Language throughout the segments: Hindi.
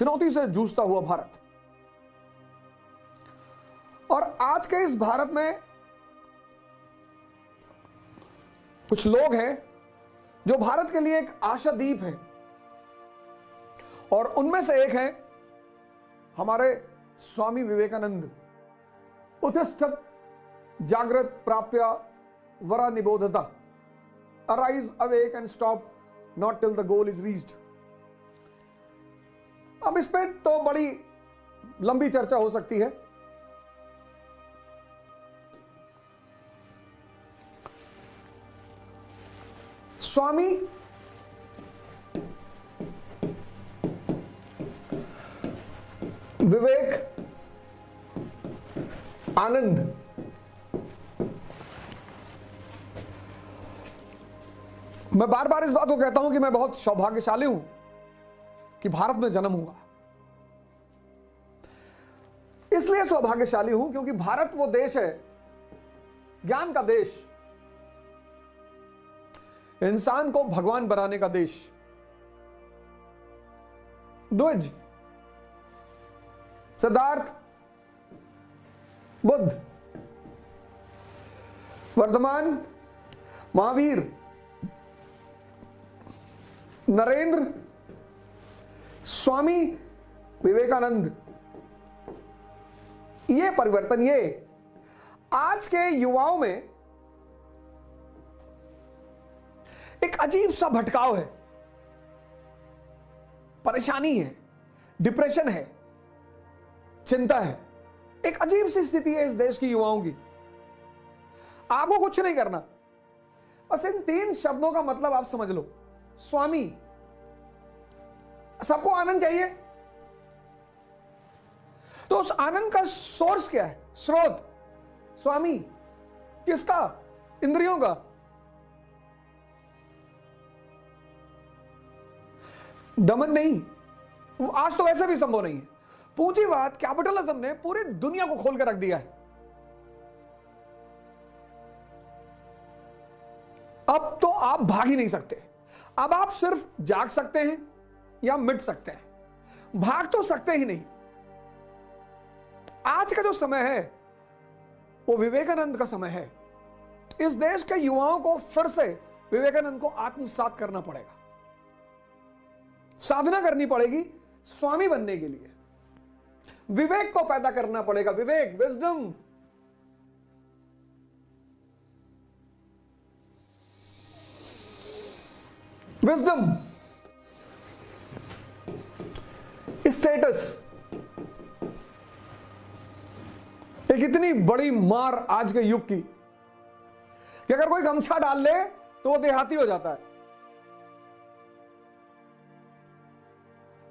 चुनौती से जूझता हुआ भारत। और आज के इस भारत में कुछ लोग हैं जो भारत के लिए एक आशादीप है, और उनमें से एक है हमारे स्वामी विवेकानंद। उत्तिष्ठत जागृत प्राप्य वरा निबोधता, arise awake and stop not till the goal is reached. अब इस पे तो बड़ी लंबी चर्चा हो सकती है। स्वामी विवेक आनंद मैं बार बार इस बात को कहता हूं कि मैं बहुत सौभाग्यशाली हूं कि भारत में जन्म हुआ। इसलिए सौभाग्यशाली हूं क्योंकि भारत वो देश है, ज्ञान का देश, इंसान को भगवान बनाने का देश। द्विज, सिद्धार्थ, बुद्ध, वर्धमान, महावीर, नरेंद्र, स्वामी विवेकानंद, ये परिवर्तन, ये आज के युवाओं में एक अजीब सा भटकाव है, परेशानी है, डिप्रेशन है, चिंता है। एक अजीब सी स्थिति है इस देश की युवाओं की। आपको कुछ नहीं करना, बस इन 3 शब्दों का मतलब आप समझ लो। स्वामी, सबको आनंद चाहिए, तो उस आनंद का सोर्स क्या है? स्रोत, स्वामी किसका? इंद्रियों का। दमन नहीं, आज तो वैसे भी संभव नहीं है। पूंजीवाद, कैपिटलिज्म ने पूरी दुनिया को खोल कर रख दिया है। अब तो आप भाग ही नहीं सकते। अब आप सिर्फ जाग सकते हैं या मिट सकते हैं, भाग तो सकते ही नहीं। आज का जो समय है वो विवेकानंद का समय है। इस देश के युवाओं को फिर से विवेकानंद को आत्मसात करना पड़ेगा, साधना करनी पड़ेगी स्वामी बनने के लिए। विवेक को पैदा करना पड़ेगा, विवेक, विजडम। Wisdom, status. एक इतनी बड़ी मार आज के युग की कि अगर कोई गमछा डाल ले तो वो देहाती हो जाता है।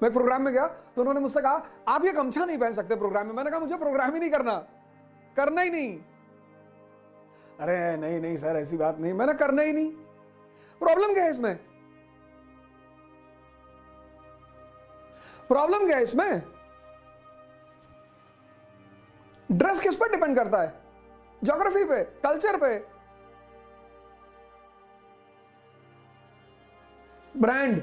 मैं प्रोग्राम में गया तो उन्होंने मुझसे कहा आप ये गमछा नहीं पहन सकते प्रोग्राम में। मैंने कहा मुझे प्रोग्राम ही नहीं करना, करना ही नहीं। अरे नहीं नहीं सर ऐसी बात नहीं, मैंने करना ही नहीं। प्रॉब्लम क्या है इसमें? प्रॉब्लम क्या है इसमें? ड्रेस किस पर डिपेंड करता है? ज्योग्राफी पे, कल्चर पे, ब्रांड।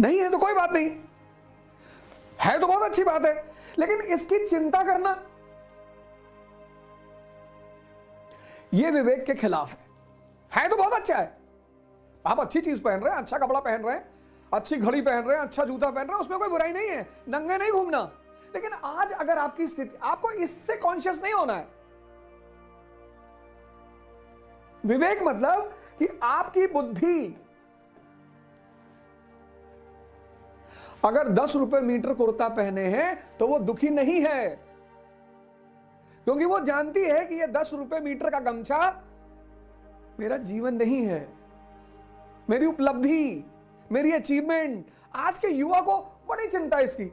नहीं है तो कोई बात नहीं, है तो बहुत अच्छी बात है, लेकिन इसकी चिंता करना यह विवेक के खिलाफ है तो बहुत अच्छा है। आप अच्छी चीज पहन रहे हैं, अच्छा कपड़ा पहन रहे हैं, अच्छी घड़ी पहन रहे हैं, अच्छा जूता पहन रहे हैं, उसमें कोई बुराई नहीं है, नंगे नहीं घूमना। लेकिन आज अगर आपकी स्थिति, आपको इससे कॉन्शियस नहीं होना है। विवेक मतलब कि आपकी बुद्धि अगर 10 रुपए मीटर कुर्ता पहने हैं तो वो दुखी नहीं है, क्योंकि वो जानती है कि ये 10 रुपए मीटर का गमछा मेरा जीवन नहीं है, मेरी उपलब्धि, मेरी अचीवमेंट। आज के युवा को बड़ी चिंता है इसकी।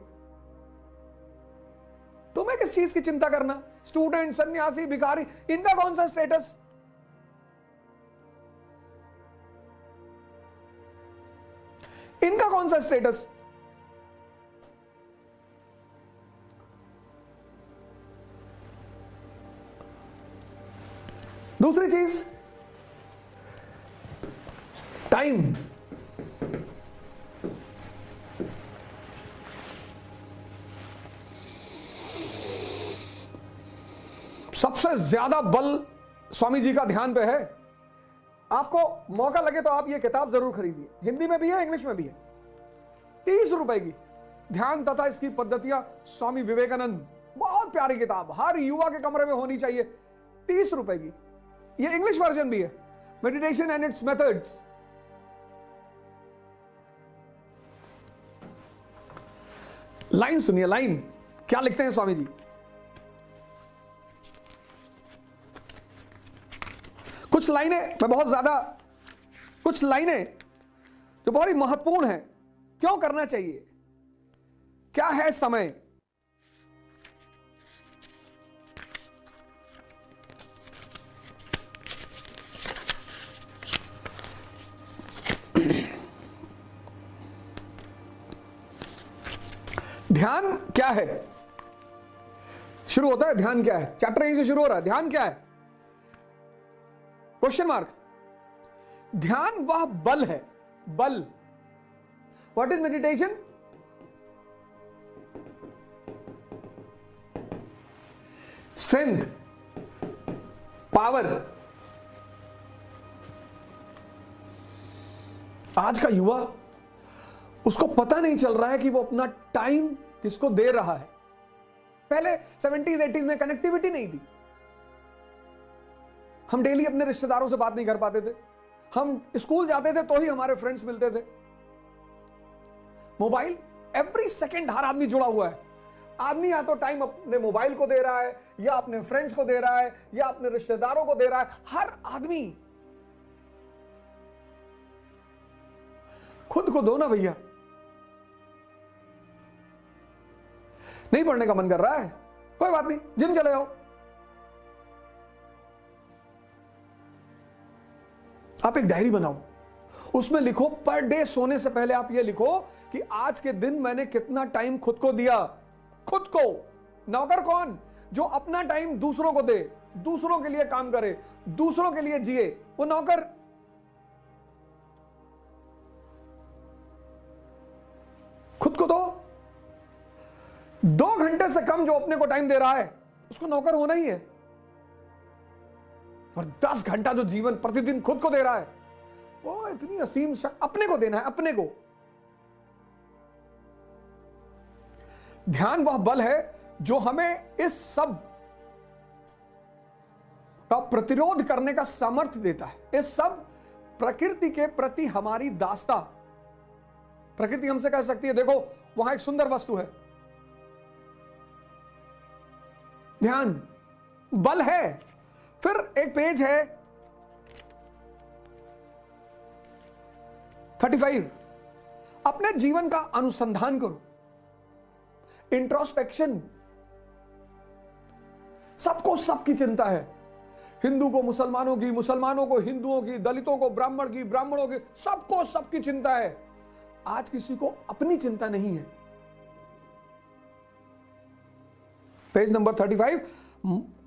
तुम्हें किस चीज की चिंता करना? स्टूडेंट, सन्यासी, भिखारी, इनका कौन सा स्टेटस? इनका कौन सा स्टेटस? दूसरी चीज, टाइम। सबसे ज्यादा बल स्वामी जी का ध्यान पे है। आपको मौका लगे तो आप ये किताब जरूर खरीदिए, हिंदी में भी है, इंग्लिश में भी है, 30 रुपए की, ध्यान तथा इसकी पद्धतियां, स्वामी विवेकानंद। बहुत प्यारी किताब, हर युवा के कमरे में होनी चाहिए, 30 रुपए की। ये इंग्लिश वर्जन भी है, meditation and it's methods. Line सुनिए, लाइन क्या लिखते हैं स्वामी जी। कुछ लाइनें कुछ लाइनें जो बहुत ही महत्वपूर्ण है। क्यों करना चाहिए, क्या है समय। ध्यान क्या है, शुरू होता है ध्यान क्या है, चैप्टर यहीं से शुरू हो रहा है। ध्यान क्या है, क्वेश्चन मार्क। ध्यान वह बल है, बल। What is meditation, strength, power. आज का युवा, उसको पता नहीं चल रहा है कि वो अपना टाइम किसको दे रहा है। पहले 70s 80s में कनेक्टिविटी नहीं थी, हम डेली अपने रिश्तेदारों से बात नहीं कर पाते थे, हम स्कूल जाते थे तो ही हमारे फ्रेंड्स मिलते थे। मोबाइल, एवरी सेकेंड हर आदमी जुड़ा हुआ है। आदमी या तो टाइम अपने मोबाइल को दे रहा है, या अपने फ्रेंड्स को दे रहा है, या अपने रिश्तेदारों को दे रहा है। हर आदमी, खुद को दो ना भैया। नहीं पढ़ने का मन कर रहा है, कोई बात नहीं, जिम चले जाओ। आप एक डायरी बनाओ, उसमें लिखो, पर डे सोने से पहले आप ये लिखो कि आज के दिन मैंने कितना टाइम खुद को दिया। खुद को, नौकर कौन, जो अपना टाइम दूसरों को दे, दूसरों के लिए काम करे, दूसरों के लिए जिए, वो नौकर। खुद को दो। 2 घंटे से कम जो अपने को टाइम दे रहा है, उसको नौकर होना ही है। और 10 घंटा जो जीवन प्रतिदिन खुद को दे रहा है, वो इतनी असीम अपने को देना है, अपने को। ध्यान वह बल है जो हमें इस सब का प्रतिरोध करने का सामर्थ्य देता है। इस सब प्रकृति के प्रति हमारी दास्ता। प्रकृति हमसे कह सकती है, देखो वहां एक सुंदर वस्तु है, ध्यान बल है। फिर एक पेज है 35, अपने जीवन का अनुसंधान करो, इंट्रोस्पेक्शन। सबको सबकी चिंता है, हिंदू को मुसलमानों की, मुसलमानों को हिंदुओं की, दलितों को ब्राह्मण की, ब्राह्मणों की, सबको सबकी चिंता है। आज किसी को अपनी चिंता नहीं है। पेज नंबर 35,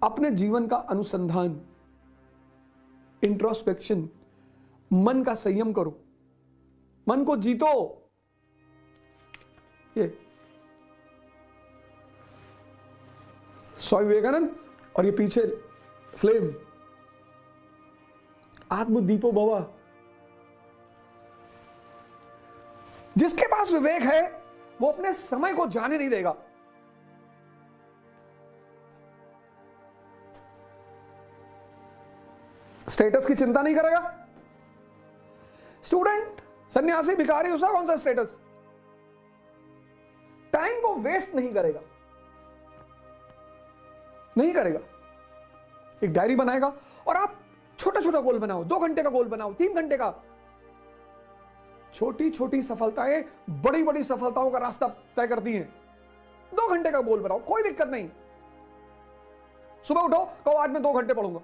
अपने जीवन का अनुसंधान, इंट्रोस्पेक्शन। मन का संयम करो, मन को जीतो। ये स्वामी विवेकानंद, और ये पीछे फ्लेम, आत्मदीपो भव। जिसके पास विवेक है वो अपने समय को जाने नहीं देगा। स्टेटस की चिंता नहीं करेगा। स्टूडेंट, सन्यासी, भिखारी, उसका कौन सा स्टेटस। टाइम को वेस्ट नहीं करेगा, नहीं करेगा। एक डायरी बनाएगा और आप छोटा छोटा गोल बनाओ, 2 घंटे का गोल बनाओ, 3 घंटे का। छोटी छोटी सफलताएं बड़ी बड़ी सफलताओं का रास्ता तय करती हैं। 2 घंटे का गोल बनाओ, कोई दिक्कत नहीं। सुबह उठो, कहो आज मैं 2 घंटे पढ़ूंगा।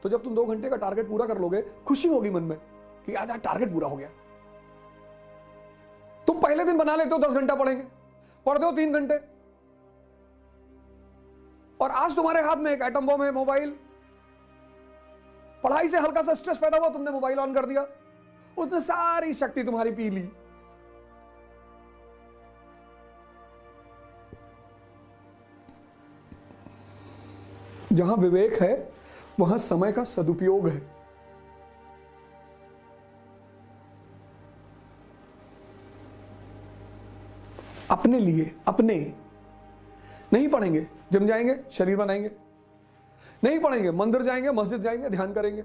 तो जब तुम 2 घंटे का टारगेट पूरा कर लोगे, खुशी होगी मन में कि आज टारगेट पूरा हो गया। तुम पहले दिन बना लेते हो 10 घंटा पढ़ेंगे, पढ़ते हो 3 घंटे, और आज तुम्हारे हाथ में एक एटम बम है, मोबाइल। पढ़ाई से हल्का सा स्ट्रेस पैदा हुआ, तुमने मोबाइल ऑन कर दिया, उसने सारी शक्ति तुम्हारी पी ली। जहां विवेक है वहां समय का सदुपयोग है। अपने लिए, अपने नहीं पढ़ेंगे, जिम जाएंगे, शरीर बनाएंगे, नहीं पढ़ेंगे, मंदिर जाएंगे, मस्जिद जाएंगे, ध्यान करेंगे,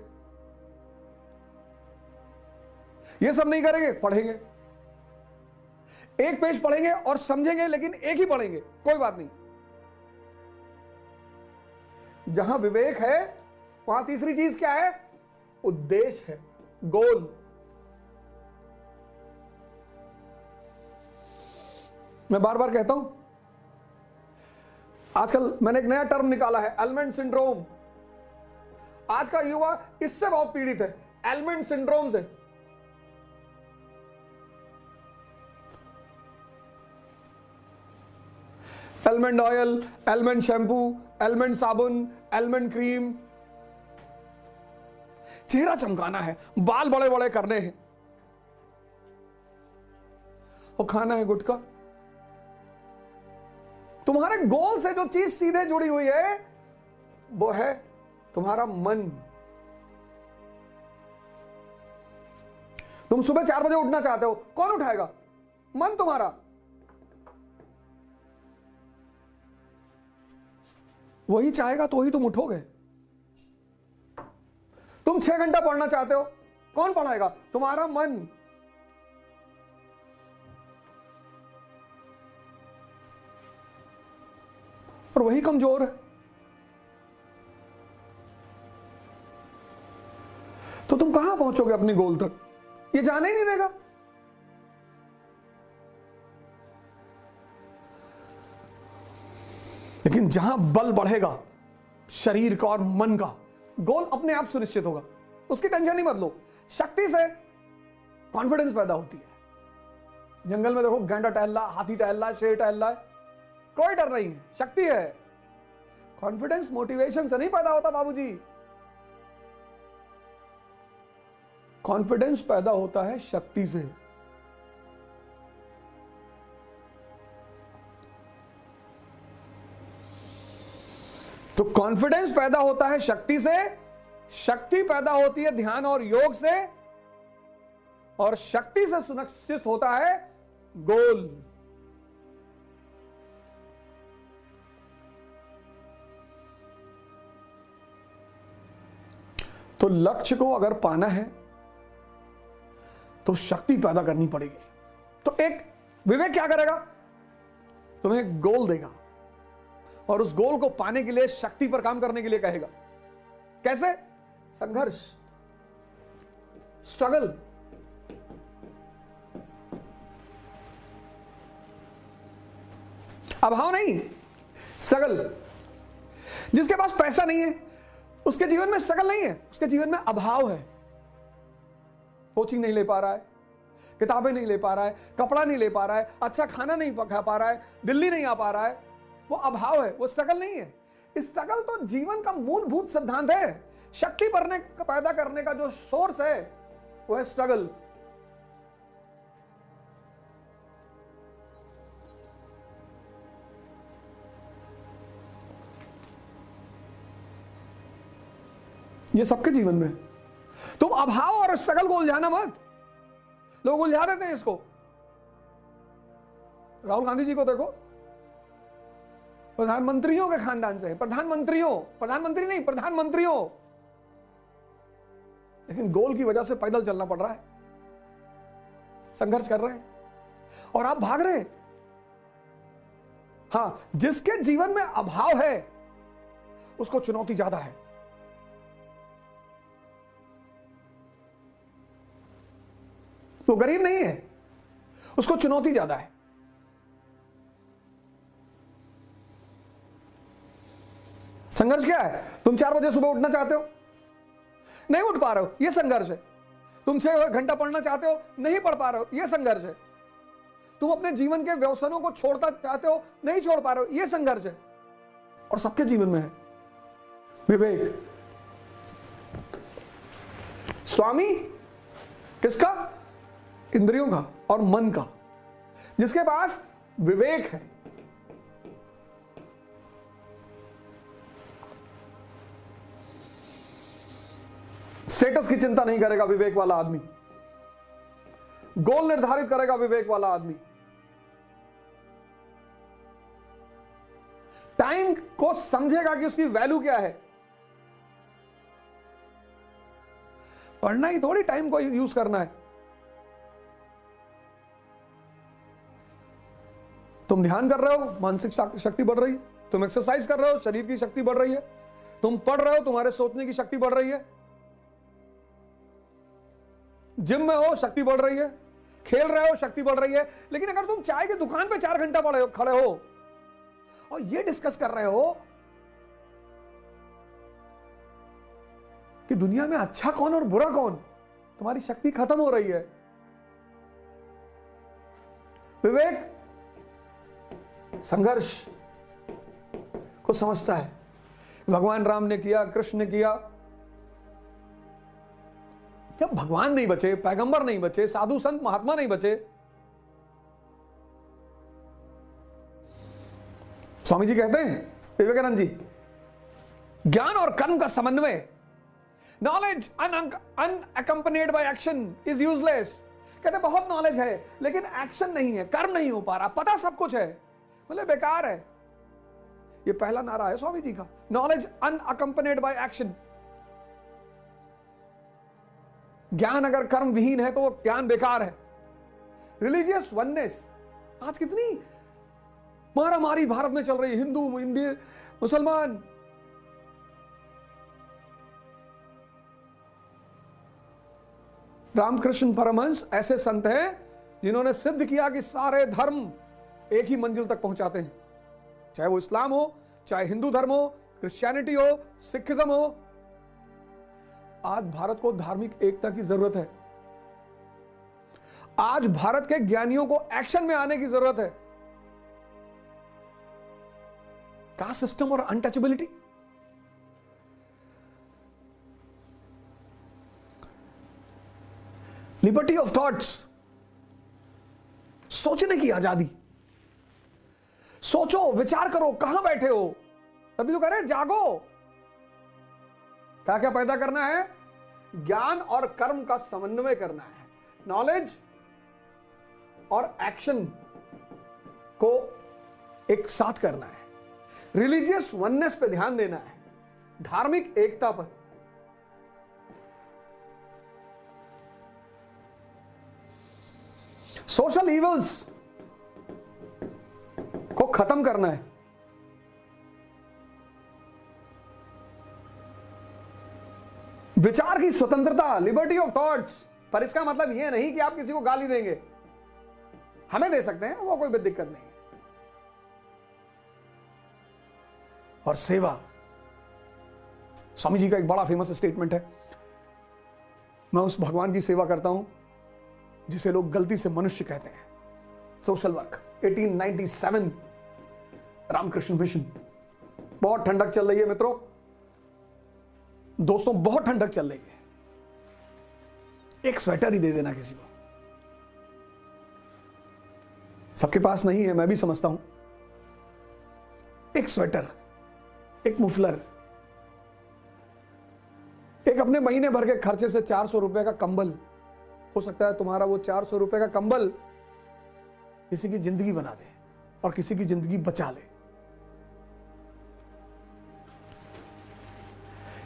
ये सब नहीं करेंगे, पढ़ेंगे, एक पेज पढ़ेंगे और समझेंगे, लेकिन एक ही पढ़ेंगे, कोई बात नहीं। जहां विवेक है वहां तीसरी चीज क्या है? उद्देश्य है, गोल। मैं बार बार कहता हूं, आजकल मैंने एक नया टर्म निकाला है, एलमेंट सिंड्रोम। आज का युवा इससे बहुत पीड़ित है, एलमेंट सिंड्रोम से। Element oil, element shampoo, element साबुन, एलमेंट क्रीम, चेहरा चमकाना है, बाल बड़े बड़े करने हैं, और खाना है गुटखा। तुम्हारे गोल से जो चीज सीधे जुड़ी हुई है वो है तुम्हारा मन। तुम सुबह 4 बजे उठना चाहते हो, कौन उठाएगा? मन तुम्हारा। वही चाहेगा तो ही तुम उठोगे। तुम 6 घंटा पढ़ना चाहते हो, कौन पढ़ाएगा? तुम्हारा मन। और वही कमजोर है। तो तुम कहां पहुंचोगे अपने गोल तक? ये जाने ही नहीं देगा। लेकिन जहां बल बढ़ेगा शरीर का और मन का, गोल अपने आप सुनिश्चित होगा, उसकी टेंशन नहीं मत लो। शक्ति से कॉन्फिडेंस पैदा होती है। जंगल में देखो, गैंडा टहल रहा, हाथी टहल रहा, शेर टहल रहा है, कोई डर नहीं है, शक्ति है। कॉन्फिडेंस मोटिवेशन से नहीं पैदा होता बाबूजी, कॉन्फिडेंस पैदा होता है शक्ति से। तो कॉन्फिडेंस पैदा होता है शक्ति से, शक्ति पैदा होती है ध्यान और योग से, और शक्ति से सुनिश्चित होता है गोल। तो लक्ष्य को अगर पाना है तो शक्ति पैदा करनी पड़ेगी। तो एक विवेक क्या करेगा? तुम्हें एक गोल देगा और उस गोल को पाने के लिए शक्ति पर काम करने के लिए कहेगा। कैसे? संघर्ष, स्ट्रगल। अभाव नहीं, स्ट्रगल। जिसके पास पैसा नहीं है उसके जीवन में स्ट्रगल नहीं है, उसके जीवन में अभाव है। कोचिंग नहीं ले पा रहा है, किताबें नहीं ले पा रहा है, कपड़ा नहीं ले पा रहा है, अच्छा खाना नहीं खा पा रहा है, दिल्ली नहीं आ पा रहा है, वो अभाव है, वो स्ट्रगल नहीं है। स्ट्रगल तो जीवन का मूलभूत सिद्धांत है। शक्ति पैदा करने का जो सोर्स है वो है स्ट्रगल। ये सबके जीवन में। तुम अभाव और स्ट्रगल को उलझाना मत। लोग उलझा देते हैं इसको। राहुल गांधी जी को देखो, प्रधानमंत्रियों के खानदान से, प्रधानमंत्री नहीं, प्रधानमंत्रियों, लेकिन गोल की वजह से पैदल चलना पड़ रहा है, संघर्ष कर रहे हैं, और आप भाग रहे हैं। हां, जिसके जीवन में अभाव है उसको चुनौती ज्यादा है। वो गरीब नहीं है, उसको चुनौती ज्यादा है। संघर्ष क्या है? तुम 4 बजे सुबह उठना चाहते हो, नहीं उठ पा रहे हो, यह संघर्ष है। तुम 6 घंटा पढ़ना चाहते हो, नहीं पढ़ पा रहे हो, यह संघर्ष है। तुम अपने जीवन के व्यसनों को छोड़ना चाहते हो, नहीं छोड़ पा रहे हो, यह संघर्ष है। और सबके जीवन में है विवेक। स्वामी किसका? इंद्रियों का और मन का। जिसके पास विवेक है स्टेटस की चिंता नहीं करेगा विवेक वाला आदमी, गोल निर्धारित करेगा विवेक वाला आदमी, टाइम को समझेगा कि उसकी वैल्यू क्या है। पढ़ना ही थोड़ी टाइम को यूज करना है। तुम ध्यान कर रहे हो, मानसिक शक्ति बढ़ रही है। तुम एक्सरसाइज कर रहे हो, शरीर की शक्ति बढ़ रही है। तुम पढ़ रहे हो, तुम्हारे सोचने की शक्ति बढ़ रही है। जिम में हो, शक्ति बढ़ रही है। खेल रहे हो, शक्ति बढ़ रही है। लेकिन अगर तुम चाय की दुकान पे 4 घंटा खड़े हो और ये डिस्कस कर रहे हो कि दुनिया में अच्छा कौन और बुरा कौन, तुम्हारी शक्ति खत्म हो रही है। विवेक संघर्ष को समझता है। भगवान राम ने किया, कृष्ण ने किया। जब भगवान नहीं बचे, पैगंबर नहीं बचे, साधु संत महात्मा नहीं बचे, स्वामी जी कहते हैं, विवेकानंद जी, ज्ञान और कर्म का समन्वय, knowledge unaccompanied by action is useless. कहते बहुत नॉलेज है लेकिन एक्शन नहीं है, कर्म नहीं हो पा रहा, पता सब कुछ है, मतलब बेकार है। ये पहला नारा है स्वामी जी का, नॉलेज अनअकम्पनीड बाय एक्शन। ज्ञान अगर कर्म विहीन है तो वो ज्ञान बेकार है। रिलीजियस वननेस, आज कितनी मारामारी भारत में चल रही है, हिंदू इंडियन मुसलमान। रामकृष्ण परमहंस ऐसे संत हैं जिन्होंने सिद्ध किया कि सारे धर्म एक ही मंजिल तक पहुंचाते हैं, चाहे वो इस्लाम हो, चाहे हिंदू धर्म हो, क्रिश्चियनिटी हो, सिखिज्म हो। आज भारत को धार्मिक एकता की जरूरत है। आज भारत के ज्ञानियों को एक्शन में आने की जरूरत है। कास्ट सिस्टम और अनटचेबिलिटी, लिबर्टी ऑफ थॉट्स, सोचने की आजादी। सोचो, विचार करो, कहां बैठे हो, तभी तो कह रहे हैं जागो। क्या क्या पैदा करना है? ज्ञान और कर्म का समन्वय करना है, नॉलेज और एक्शन को एक साथ करना है, रिलीजियस वननेस पे ध्यान देना है, धार्मिक एकता पर। सोशल इवल्स को खत्म करना है। विचार की स्वतंत्रता, लिबर्टी ऑफ थॉट्स। पर इसका मतलब यह नहीं कि आप किसी को गाली देंगे, हमें दे सकते हैं, वो कोई भी दिक्कत नहीं। और सेवा, स्वामी जी का एक बड़ा फेमस स्टेटमेंट है, मैं उस भगवान की सेवा करता हूं जिसे लोग गलती से मनुष्य कहते हैं। Social work, 1897, Ramakrishna mission. बहुत ठंडक चल रही है मित्रों, दोस्तों, बहुत ठंडक चल रही है। एक स्वेटर ही दे देना किसी को, सबके पास नहीं है, मैं भी समझता हूं। एक स्वेटर, एक मुफलर, एक अपने महीने भर के खर्चे से 400 रुपए का कंबल। हो सकता है तुम्हारा वो 400 रुपए का कंबल किसी की जिंदगी बना दे और किसी की जिंदगी बचा ले।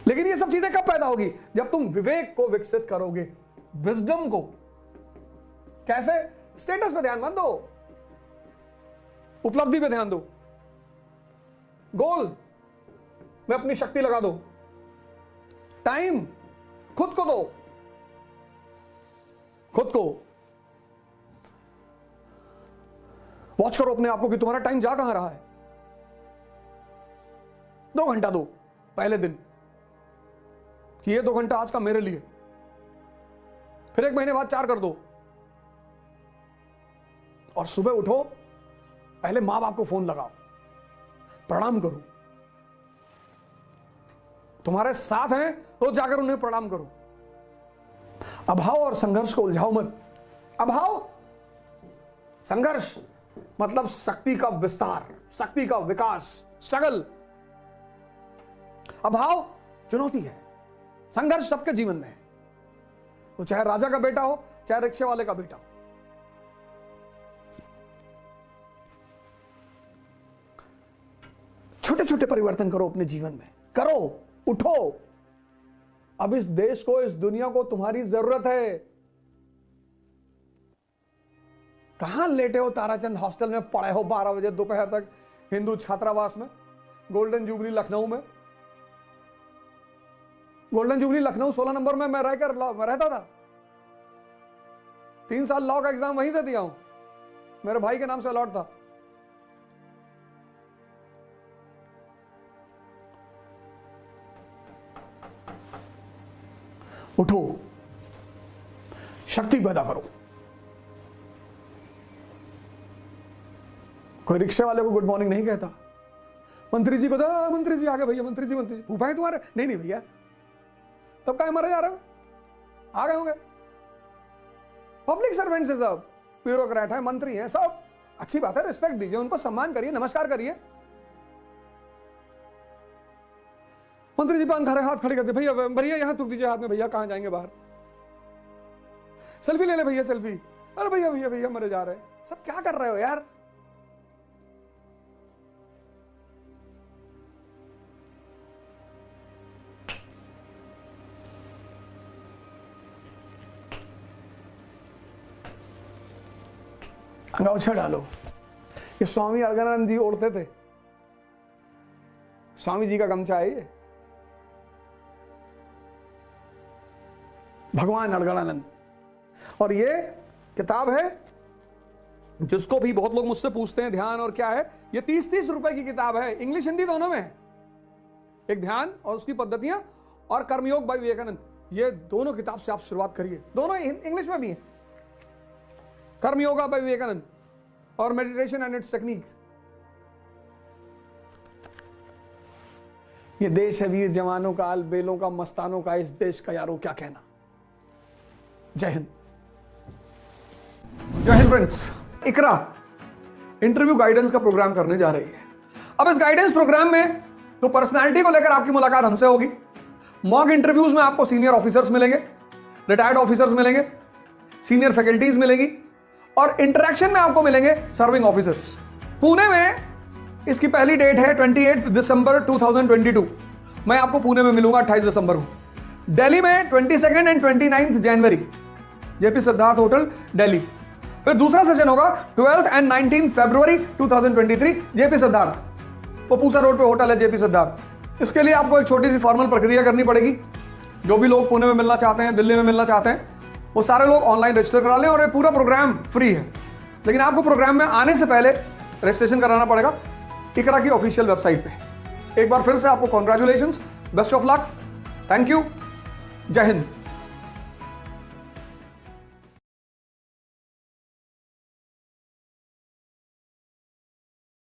लेकिन ये सब चीजें कब पैदा होगी? जब तुम विवेक को विकसित करोगे, विजडम को। कैसे? स्टेटस पे ध्यान मत दो, उपलब्धि पे ध्यान दो, गोल में अपनी शक्ति लगा दो, टाइम खुद को दो, खुद को वॉच करो अपने आप को कि तुम्हारा टाइम जा कहां रहा है। 2 घंटा दो पहले दिन कि ये 2 घंटा आज का मेरे लिए, फिर 1 महीने बाद 4 कर दो। और सुबह उठो, पहले मां बाप को फोन लगाओ, प्रणाम करो, तुम्हारे साथ हैं तो जाकर उन्हें प्रणाम करो। अभाव और संघर्ष को उलझाओ मत। अभाव, संघर्ष मतलब शक्ति का विस्तार, शक्ति का विकास, स्ट्रगल। अभाव चुनौती है, संघर्ष सबके जीवन में है। वो चाहे राजा का बेटा हो, चाहे रिक्शे वाले का बेटा हो। छोटे छोटे परिवर्तन करो अपने जीवन में, करो, उठो। अब इस देश को, इस दुनिया को तुम्हारी जरूरत है। कहां लेटे हो ताराचंद हॉस्टल में, पड़े हो 12 बजे दोपहर तक हिंदू छात्रावास में, गोल्डन जुबली लखनऊ में। गोल्डन जुबली लखनऊ 16 नंबर में मैं रहता था। 3 साल लॉ का एग्जाम वहीं से दिया हूं, मेरे भाई के नाम से अलॉट था। उठो, शक्ति पैदा करो। कोई रिक्शे वाले को गुड मॉर्निंग नहीं कहता, मंत्री जी को तो मंत्री जी आ गए भैया, मंत्री जी फूफा है तुम्हारे, नहीं भैया, तब काहे मरे जा रहे हो, आ गए होंगे। पब्लिक सर्वेंट्स है सब, ब्यूरोक्रेट है, मंत्री है, सब अच्छी बात है, रिस्पेक्ट दीजिए, उनको सम्मान करिए, नमस्कार करिए। मंत्री जी पान खड़े हाथ खड़े करते, भैया भैया यहां थूक दीजिए हाथ में, भैया कहां जाएंगे बाहर, सेल्फी ले ले भैया सेल्फी, अरे भैया भैया भैया मरे जा रहे हैं, सब क्या कर रहे हो यार। अंगोछा डालो। ये स्वामी अलगानंद जी ओढ़ते थे, स्वामी जी का गमछा है ये, भगवान अलगानंद। और ये किताब है जिसको भी बहुत लोग मुझसे पूछते हैं ध्यान और क्या है, ये 30-30 रुपए की किताब है, इंग्लिश हिंदी दोनों में है। एक ध्यान और उसकी पद्धतियां और कर्मयोग बाय विवेकानंद, ये दोनों किताब से आप शुरुआत करिए, दोनों इंग्लिश में भी है। कर्मयोगा बाय विवेकानंद और मेडिटेशन एंड इट्स टेक्निक्स। ये देश है वीर जवानों का, आल बेलों का, मस्तानों का, इस देश का यारों क्या कहना। जय हिंद। जय हिंद फ्रेंड्स। इकरा इंटरव्यू गाइडेंस का प्रोग्राम करने जा रही है। अब इस गाइडेंस प्रोग्राम में तो पर्सनालिटी को लेकर आपकी मुलाकात हमसे होगी। मॉक इंटरव्यूज में आपको सीनियर ऑफिसर्स मिलेंगे, रिटायर्ड ऑफिसर्स मिलेंगे, सीनियर फैकल्टीज मिलेगी और इंटरेक्शन में आपको मिलेंगे सर्विंग ऑफिसर्स। पुणे में इसकी पहली डेट है 28 दिसंबर 2022। मैं आपको पुणे में मिलूंगा 28 दिसंबर को। दिल्ली में 22 and 29 January, JP Siddharth hotel Delhi. फिर दूसरा सेशन होगा 12 एंड 19 फरवरी 2023, जेपी सिद्धार्थ, वो पूसा रोड पे होटल है जेपी सिद्धार्थ। इसके लिए आपको एक छोटी सी फॉर्मल प्रक्रिया करनी पड़ेगी। जो भी लोग पुणे में मिलना चाहते हैं, दिल्ली में मिलना चाहते हैं, वो सारे लोग ऑनलाइन रजिस्टर करा लें और ये पूरा प्रोग्राम फ्री है। लेकिन आपको प्रोग्राम में आने से पहले रजिस्ट्रेशन कराना पड़ेगा इकरा की ऑफिशियल वेबसाइट पे। एक बार फिर से आपको congratulations, best of luck, thank you, जय हिंद।